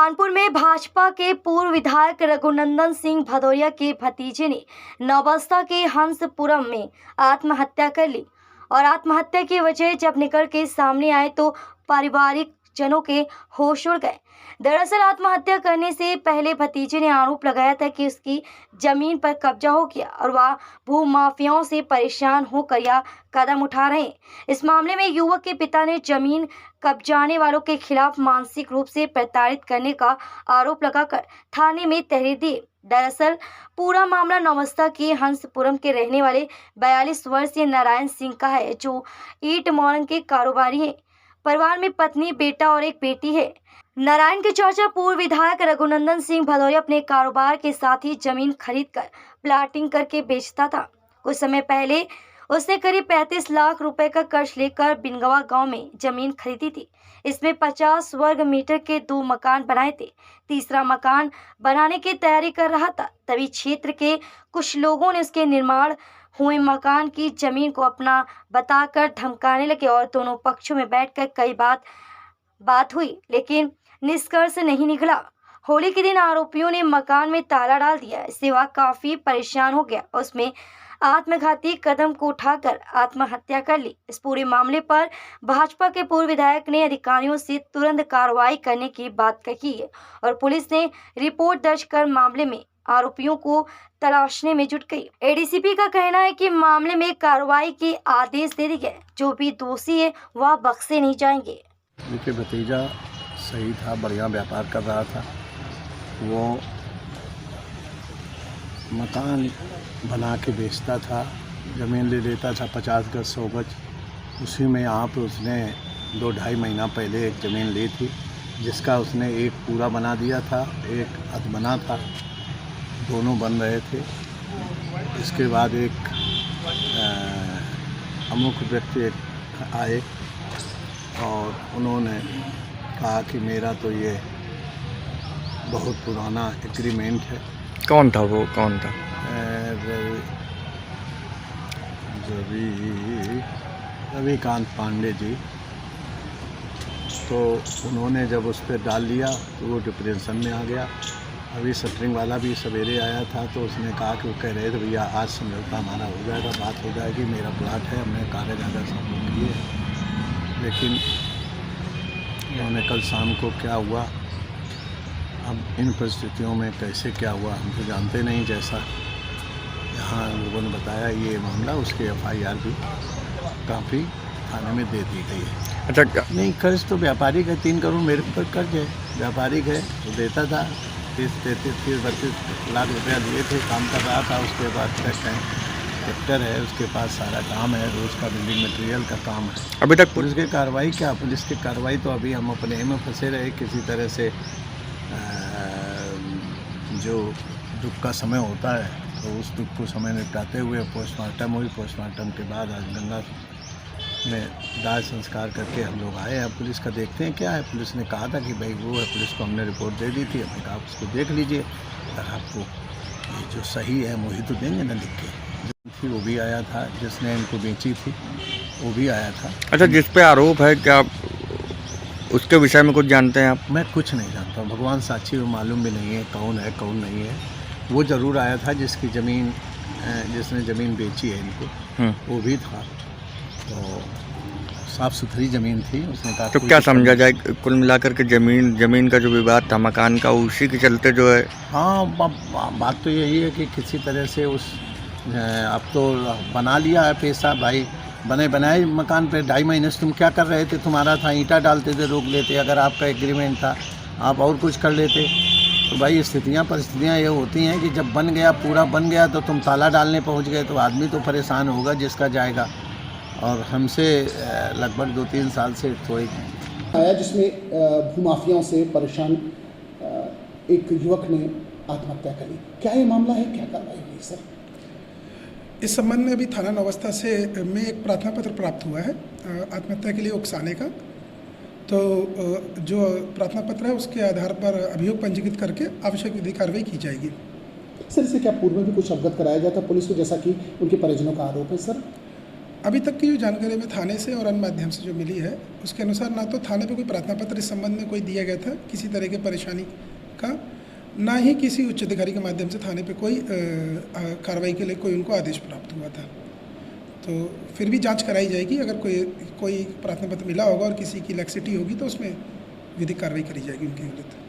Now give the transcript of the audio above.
कानपुर में भाजपा के पूर्व विधायक रघुनंदन सिंह भदौरिया के भतीजे ने नौबस्ता के हंसपुरम में आत्महत्या कर ली और आत्महत्या की वजह जब निकल के सामने आए तो पारिवारिक जनों के होश उड़ गए। दरअसल आत्महत्या करने से पहले भतीजे ने आरोप लगाया था कि उसकी जमीन पर कब्जा हो गया और वह भूमाफियाओं से परेशान होकर यह कदम उठा रहे हैं। इस मामले में युवक के पिता ने जमीन कब्जाने वालों के खिलाफ मानसिक रूप से प्रताड़ित करने का आरोप लगाकर थाने में तहरीर दी। दरअसल पूरा मामला नौबस्ता के हंसपुरम के रहने वाले 42 वर्षीय नारायण सिंह का है, जो ईंट मौरंग के कारोबारी हैं। परिवार में पत्नी, बेटा और एक बेटी है। नारायण के चाचा पूर्व विधायक रघुनंदन सिंह भदौरिया अपने कारोबार के साथ ही जमीन खरीदकर प्लाटिंग करके बेचता था। कुछ समय पहले उसने करीब 35 लाख रुपए का कर्ज लेकर बिनगवा गांव में जमीन खरीदी थी। इसमें 50 वर्ग मीटर के 2 मकान बनाए थे। तीसरा मकान बनाने की तैयारी कर रहा था, तभी क्षेत्र के कुछ लोगों ने उसके निर्माण हुए मकान की जमीन को अपना बताकर धमकाने लगे और दोनों पक्षों में बैठकर कई बात हुई, लेकिन निष्कर्ष नहीं निकला। होली के दिन आरोपियों ने मकान में ताला डाल दिया। इससे वह काफी परेशान हो गया। उसमें आत्मघाती कदम को उठाकर आत्महत्या कर ली। इस पूरे मामले पर भाजपा के पूर्व विधायक ने अधिकारियों से तुरंत कार्रवाई करने की बात कही है और पुलिस ने रिपोर्ट दर्ज कर मामले में आरोपियों को तलाशने में जुट गई। एडीसीपी का कहना है कि मामले में कार्रवाई के आदेश दे दिए गए। जो भी दोषी है वह बख्शे नहीं जाएंगे। उनके भतीजा सही था, बढ़िया व्यापार कर रहा था। वो मकान बना के बेचता था, ज़मीन ले लेता था 50 गज 100 गज। उसी में आप उसने 2-2.5 महीना पहले एक ज़मीन ली थी, जिसका उसने एक पूरा बना दिया था, एक अध बना था, दोनों बन रहे थे। इसके बाद एक अमुक व्यक्ति आए और उन्होंने कहा कि मेरा तो ये बहुत पुराना एग्रीमेंट है। कौन था वो? कौन था? रविकांत पांडे जी। तो उन्होंने जब उस पर डाल लिया तो वो डिप्रेशन में आ गया। अभी शटरिंग वाला भी सवेरे आया था तो उसने कहा कि वो कह रहे थे भैया आज समझौता हमारा हो जाएगा, बात हो जाएगी, मेरा प्लाट है, हमने कागज आगज सब किए। लेकिन उन्होंने कल शाम को क्या हुआ, अब इन परिस्थितियों में कैसे क्या हुआ हम तो जानते नहीं। जैसा यहाँ लोगों ने बताया ये मामला, उसके एफआईआर भी काफ़ी थाने में दे दी गई है। अच्छा, नहीं कर्ज तो व्यापारिक है, 3 करोड़ मेरे ऊपर कर्ज है, व्यापारिक है, तो देता था। 30-32 लाख रुपया दिए थे, काम कर रहा था। उसके बाद ट्रैक्टर है, उसके पास सारा काम है, रोज़ का बिल्डिंग मटेरियल का काम है। अभी तक पुलिस की कार्रवाई क्या? पुलिस की कार्रवाई तो अभी हम अपने में फंसे रहे। किसी तरह से जो दुख का समय होता है तो उस दुख को समय निपटाते हुए पोस्टमार्टम हुई। पोस्टमार्टम के बाद आज गंगा में दाह संस्कार करके हम लोग आए हैं। पुलिस का देखते हैं क्या है। पुलिस ने कहा था कि भाई वो है, पुलिस को हमने रिपोर्ट दे दी थी, हमने कहा उसको देख लीजिए, अगर आपको ये जो सही है वही तो देंगे ना लिख के। वो भी आया था, जिसने इनको बेची थी वो भी आया था। अच्छा, जिस पे आरोप है क्या उसके विषय में कुछ जानते हैं आप? मैं कुछ नहीं जानता हूँ, भगवान साक्षी, वो मालूम भी नहीं है कौन है कौन नहीं है। वो ज़रूर आया था जिसकी ज़मीन, जिसने ज़मीन बेची है इनको, वो भी था। तो साफ़ सुथरी ज़मीन थी। उसने कहा तो क्या समझा जाए कुल मिलाकर के ज़मीन का जो विवाद था मकान का, उसी के चलते जो है? हाँ, बात तो यही है कि किसी तरह से उस अब तो बना लिया है पैसा भाई। बने बनाए मकान पे 2.5 महीने से तुम क्या कर रहे थे? तुम्हारा था ईंटा डालते थे, रोक लेते। अगर आपका एग्रीमेंट था आप और कुछ कर लेते। तो भाई परिस्थितियाँ ये होती हैं कि जब बन गया, पूरा बन गया, तो तुम ताला डालने पहुंच गए तो आदमी तो परेशान होगा जिसका जाएगा। और हमसे लगभग 2-3 साल से कोई आया जिसमें भूमाफियाओं से परेशान एक युवक ने आत्महत्या कर ली। क्या ये मामला है, क्या कार्रवाई हुई सर? इस संबंध में अभी थाना नौबस्ता से में एक प्रार्थना पत्र प्राप्त हुआ है आत्महत्या के लिए उकसाने का। तो जो प्रार्थना पत्र है उसके आधार पर अभियोग पंजीकृत करके आवश्यक विधि कार्रवाई की जाएगी। सर, इससे क्या पूर्व में भी कुछ अवगत कराया गया था पुलिस को, जैसा कि उनके परिजनों का आरोप है सर? अभी तक की जो जानकारी हमें थाने से और अन्य माध्यम से जो मिली है उसके अनुसार ना तो थाने पे कोई प्रार्थना पत्र इस संबंध में कोई दिया गया था किसी तरह की परेशानी का, ना ही किसी उच्च अधिकारी के माध्यम से थाने पे कोई कार्रवाई के लिए कोई उनको आदेश प्राप्त हुआ था। तो फिर भी जांच कराई जाएगी, अगर कोई प्रार्थना पत्र मिला होगा और किसी की लैक्सिटी होगी तो उसमें विधिक कार्रवाई करी जाएगी उनके विरुद्ध।